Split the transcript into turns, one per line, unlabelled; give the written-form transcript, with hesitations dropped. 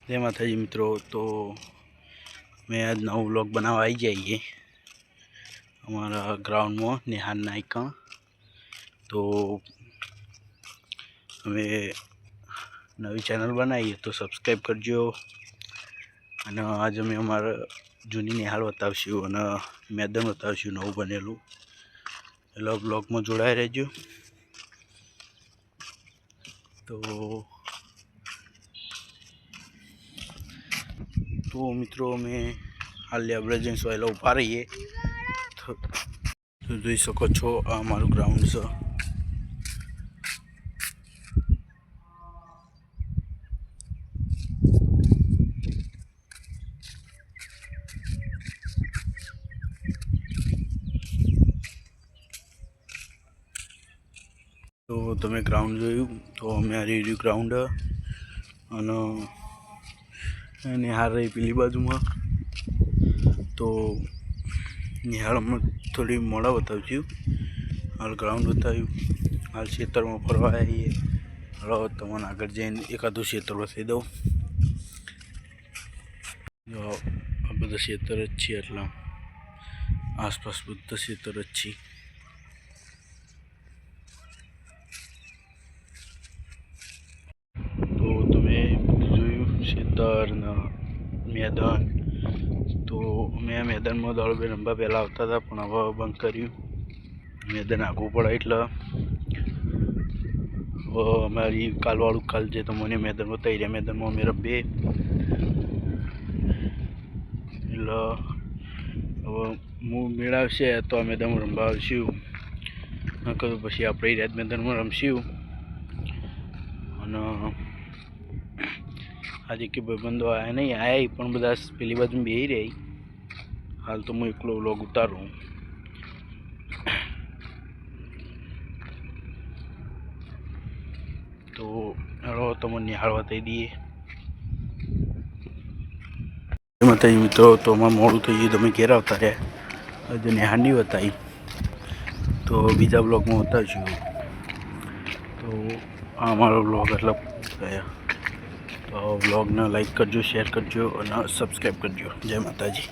जय माताजी मित्रों। तो मैं आज नव व्लॉग बनावा आई जाइए हमारा ग्राउंड में निहार नायका। तो हमें नवी चैनल बनाई तो सब्सक्राइब करजो। અને आज અમે અમારા જૂની નિહાળ બતાવશું અને મેદાન બતાવશું નવું બનેલું, એટલે બ્લોગમાં જોડાઈ રહેજો। તો મિત્રો અમે હાલ લેબ્રેજન્સ વાયલા ઉભા રહીએ તો જોઈ શકો છો આ અમારું ગ્રાઉન્ડ છે। तो તમે ગ્રાઉન્ડ જોયું તો અમે આ રહ્યું ગ્રાઉન્ડ અને નિહાળ રહી પેલી બાજુમાં। તો નિહાળમાં થોડી મોડા બતાવશું, હાલ ગ્રાઉન્ડ બતાવ્યું, હાલ ખેતરમાં ફરવા આવીએ। હલો તમને આગળ જઈને એકાદું ખેતર બતાવી દઉં। જો આ બધા ખેતર જ છે, એટલા આસપાસ બધા ખેતર જ છે। તો તમે જોયું ખેતર ને મેદાન। તો મેં આ મેદાનમાં દોડબે રમવા પહેલાં આવતા હતા, પણ હવે બંધ કર્યું, મેદાન આગવું પડે એટલે હવે અમારી કાલવાળું કાલ જે તમને મેદાન બતાવી રહ્યા મેદાનમાં અમે રમીએ। એટલે હવે હું મેળવશે તો આ મેદાનમાં રમવા આવશું, નકર પછી આપણે રાત મેદાનમાં રમશું। અને આજે કે ભાઈબંધો આવ્યા નહીં, આવ્યા પણ બધા પેલી બાજુ બેસી રહી। હાલ તો હું એકલો વ્લોગ ઉતારું। તો હવે તમને નિહાળ બતાવી દઈએ। માતાજી મિત્રો, તો અમારે મોડું થઈ ગયું, તમે ઘેર આવતા રહ્યા, હજુ નિહાળ નહીં બતાવી, તો બીજા બ્લોગમાં બતાવશું। તો આ અમારો બ્લોગ એટલે ગયા। તો બ્લોગને લાઈક કરજો, શેર કરજો અને સબસ્ક્રાઈબ કરજો। જય માતાજી।